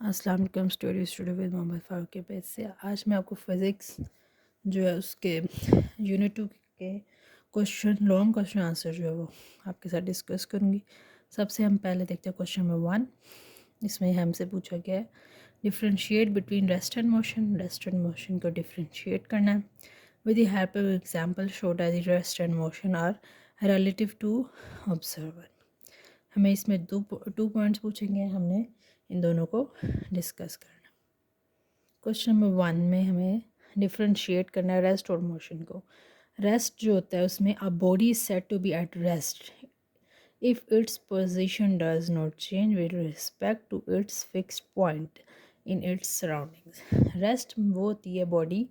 अस्सलाम वालेकुम studio with Mohammad Farooq के पेज से। आज मैं आपको फ़िज़िक्स जो है उसके यूनिट 2 के क्वेश्चन लॉन्ग क्वेश्चन आंसर जो है वो आपके साथ डिस्कस करूँगी। सबसे हम पहले देखते हैं क्वेश्चन नंबर 1। इसमें हमसे पूछा गया है differentiate between rest and motion. Rest and motion को डिफरेंशिएट करना है with the help of example show that the rest and motion are relative to observer. हमें इसमें टू पॉइंट्स पूछेंगे, हमने इन दोनों को डिस्कस करना। क्वेश्चन नंबर 1 में हमें डिफरेंशिएट करना है रेस्ट और मोशन को। रेस्ट जो होता है उसमें a body is said to be at rest if its position does not change with respect to its fixed point in its surroundings. Rest वो होती है बॉडी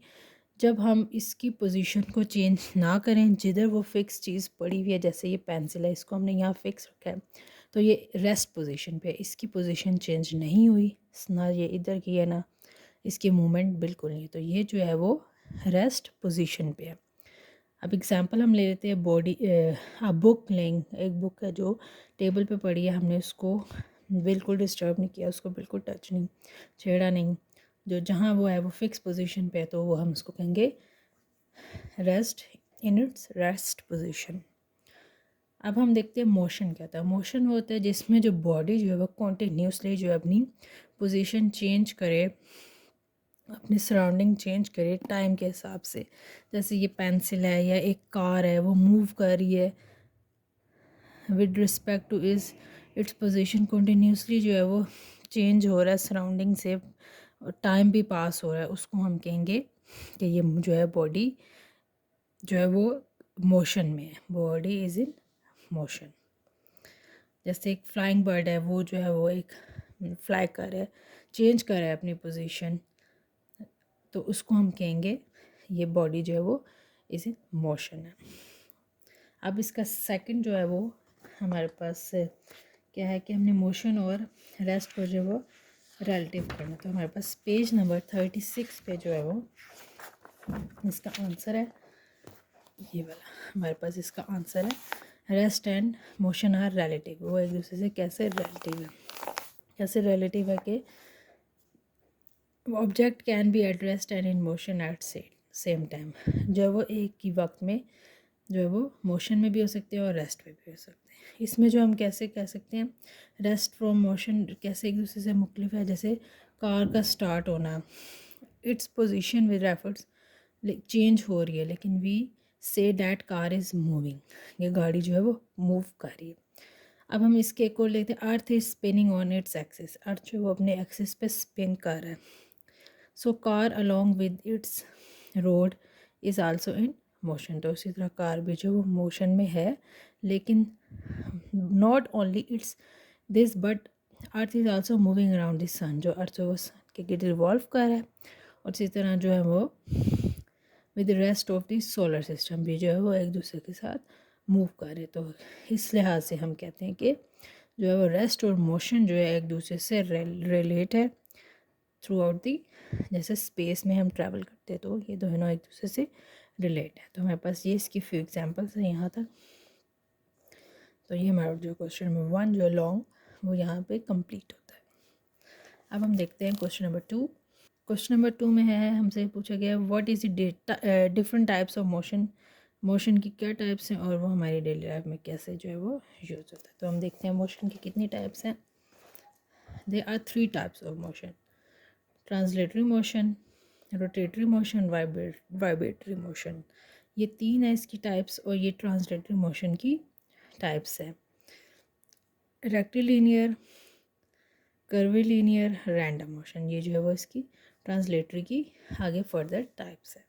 जब हम इसकी पोजीशन को चेंज ना करें, जिधर वो फिक्स चीज़ पड़ी हुई है, जैसे ये पेंसिल है, इसको हमने यहाँ फिक्स रखा है तो ये रेस्ट पोजीशन पे है, इसकी पोजीशन चेंज नहीं हुई, ना ये इधर की है ना इसकी मूवमेंट बिल्कुल नहीं, तो ये जो है वो रेस्ट पोजीशन पे है। अब एग्जांपल हम ले लेते हैं बॉडी आप बुक लेंगे, एक बुक है जो टेबल पे पड़ी है, हमने उसको बिल्कुल डिस्टर्ब नहीं किया, उसको बिल्कुल टच नहीं छेड़ा नहीं, जो जहाँ वो है वो फिक्स पोजीशन पे है, तो वो हम उसको कहेंगे rest in its rest position. अब हम देखते हैं मोशन क्या होता है। मोशन वो होता है जिसमें जो बॉडी जो है वो कॉन्टीन्यूसली जो है अपनी पोजीशन चेंज करे, अपनी सराउंडिंग चेंज करे टाइम के हिसाब से। जैसे ये पेंसिल है या एक कार है, वो मूव कर रही है with respect to its position, continuously जो है वो चेंज हो रहा है सराउंडिंग से, और टाइम भी पास हो रहा है, उसको हम कहेंगे कि ये जो है बॉडी जो है वो मोशन में है, बॉडी इज़ इन मोशन। जैसे एक फ्लाइंग बर्ड है, वो जो है वो एक फ्लाई कर रहा है, चेंज कर रहा है अपनी पोजीशन, तो उसको हम कहेंगे ये बॉडी जो है वो इज़ इन मोशन है। अब इसका सेकंड जो है वो हमारे पास क्या है कि हमने मोशन और रेस्ट को जो है वो रिलेटिव करना, तो हमारे पास पेज नंबर 36 पे जो है वो इसका आंसर है ये वाला। हमारे पास इसका आंसर है rest and motion are relative. वो एक दूसरे से कैसे रिलेटिव है, कैसे रिलेटिव है कि object can be at rest and in motion at same time. जो है वो एक ही वक्त में जो है वो मोशन में भी हो सकते हैं और रेस्ट में भी हो सकते हैं। इसमें जो हम कैसे कह सकते हैं रेस्ट फ्रॉम मोशन कैसे एक दूसरे से मुख्तलिफ है, जैसे कार का स्टार्ट होना, its position with refers change हो रही है, लेकिन we say that car is moving, ये गाड़ी जो है वो मूव कर रही है। अब हम इसके एक और लेते हैं earth is spinning on its axis. Earth जो है वो अपने एक्सिस पे स्पिन कर रहा है, so car along with its road is also in motion. तो इसी तरह कार भी जो वो मोशन में है, लेकिन not only its this but earth is also moving around this sun. जो अर्थ जो वो सन के गिर्द रिवॉल्व कर रहा है, और इसी तरह जो है वो with rest of the solar system भी जो है वो एक दूसरे के साथ मूव करे। तो इस लिहाज से हम कहते हैं कि जो है वो रेस्ट और मोशन जो है एक दूसरे से रिलेट है थ्रू आउट दी, जैसे स्पेस में हम ट्रैवल करते हैं तो ये दोनों एक दूसरे से रिलेट है। तो हमारे पास ये इसकी फ्यू एग्जांपल्स हैं यहाँ तक। तो ये हमारा जो क्वेश्चन नंबर 1 जो लॉन्ग वो यहाँ पे कंप्लीट होता है। अब हम देखते हैं क्वेश्चन नंबर 2। क्वेश्चन नंबर 2 में है हमसे पूछा गया what is the different types of motion. Motion की क्या टाइप्स हैं और वो हमारी डेली लाइफ में कैसे जो है वो यूज़ होता है। तो हम देखते हैं मोशन की कितनी टाइप्स हैं। They are 3 types of motion, translatory motion, rotatory motion, vibratory motion. ये 3 है इसकी टाइप्स, और ये ट्रांसलेटरी मोशन की टाइप्स है। रेक्टिलिनियर, कर्विलिनियर, रैंडम मोशन, ये जो है वो इसकी ट्रांसलेटरी की आगे फर्दर टाइप्स है।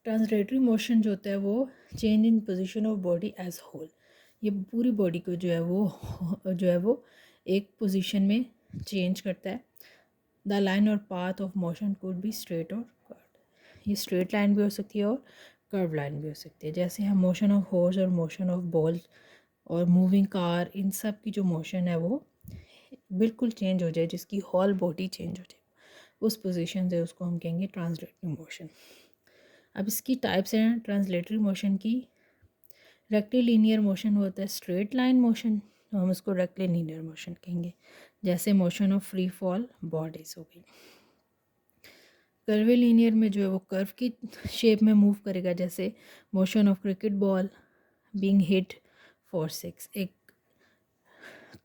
ट्रांसलेटरी मोशन जो होता है वो change in position of body as whole. ये पूरी बॉडी को जो है वो एक पोजीशन में चेंज करता है। द लाइन और path of motion could be straight और कर्व। ये स्ट्रेट लाइन भी हो सकती है और कर्व लाइन भी हो सकती है। जैसे हम मोशन ऑफ हॉर्स और मोशन ऑफ बॉल और मूविंग कार, इन सब की जो मोशन है वो बिल्कुल चेंज हो जाए, जिसकी होल बॉडी चेंज हो जाए, उस पोजीशन से उसको हम कहेंगे ट्रांसलेटरी मोशन। अब इसकी टाइप्स हैं ट्रांसलेटरी मोशन की। रेक्टिलिनियर मोशन होता है स्ट्रेट लाइन मोशन, तो हम इसको डायरेक्टली लीनियर मोशन कहेंगे। जैसे motion of free fall bodies हो गई। कर्वे लीनियर में जो है वो कर्व की शेप में मूव करेगा, जैसे motion of cricket ball being hit for 6, एक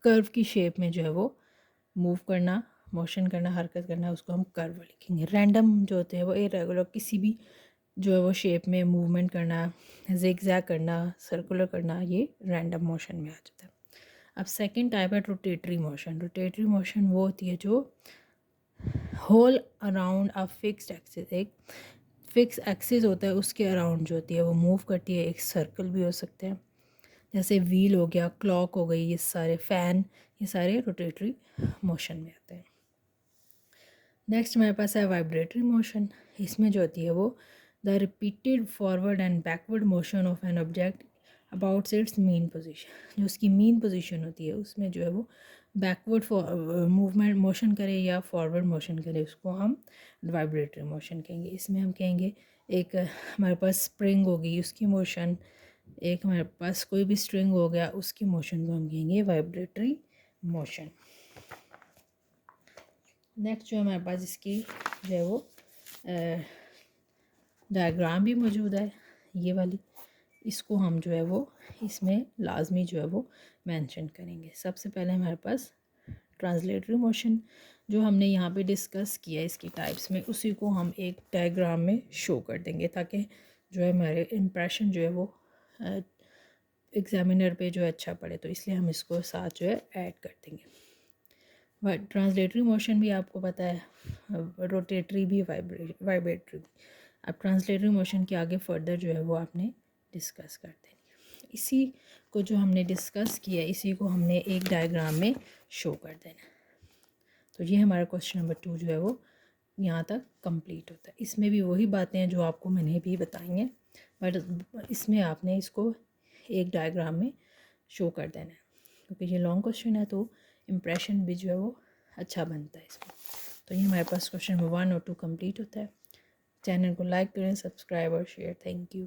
कर्व की शेप में जो है वो मूव करना, मोशन करना, हरकत करना, उसको हम कर्व लिखेंगे। रैंडम जो होते हैं वो इरेगुलर किसी भी जो है वो शेप में मूवमेंट करना, जिगजैग करना, सर्कुलर करना, ये रैंडम मोशन में आ जाता है। अब सेकंड टाइप है रोटेटरी मोशन। रोटेटरी मोशन वो होती है जो whole around a fixed axis, एक फिक्स एक्सिस होता है उसके अराउंड जो होती है वो मूव करती है। एक सर्कल भी हो सकते हैं, जैसे व्हील हो गया, क्लॉक हो गई, ये सारे फैन, ये सारे रोटेटरी मोशन में आते हैं। नेक्स्ट हमारे पास है वाइब्रेटरी मोशन। इसमें जो होती है वो the repeated forward and backward motion of an object about it's mean position. जो उसकी मीन पोजीशन होती है उसमें जो है वो बैकवर्ड मूवमेंट मोशन करे या फॉरवर्ड मोशन करे, उसको हम वाइब्रेटरी मोशन कहेंगे। इसमें हम कहेंगे एक हमारे पास स्प्रिंग होगी उसकी मोशन, एक हमारे पास कोई भी स्ट्रिंग हो गया उसकी मोशन को हम कहेंगे वाइब्रेटरी मोशन। नेक्स्ट जो हमारे पास इसकी जो है वो डायग्राम भी मौजूद है, ये वाली, इसको हम जो है वो इसमें लाजमी जो है वो मेंशन करेंगे। सबसे पहले हमारे पास ट्रांसलेटरी मोशन जो हमने यहाँ पे डिस्कस किया इसकी टाइप्स में, उसी को हम एक डायग्राम में शो कर देंगे ताकि जो है हमारे इम्प्रेशन जो है वो एग्जामिनर पे जो है अच्छा पड़े, तो इसलिए हम इसको साथ जो है ऐड कर देंगे। ट्रांसलेटरी मोशन भी आपको पता है, रोटेटरी भी, वाइब्रेटरी भी। अब ट्रांसलेटरी मोशन के आगे फर्दर जो है वो आपने डिस्कस कर देनी। इसी को जो हमने डिस्कस किया इसी को हमने एक डायग्राम में शो कर देना। तो ये हमारा क्वेश्चन नंबर 2 जो है वो यहाँ तक कंप्लीट होता है। इसमें भी वही बातें हैं जो आपको मैंने भी बताई हैं, बट इसमें आपने इसको एक डायग्राम में शो कर देना है, क्योंकि ये लॉन्ग क्वेश्चन है तो इम्प्रेशन भी जो है वो अच्छा बनता है इसमें। तो ये हमारे पास क्वेश्चन नंबर 1 और 2 कंप्लीट होता है। चैनल को लाइक करें, सब्सक्राइब और शेयर। Thank you.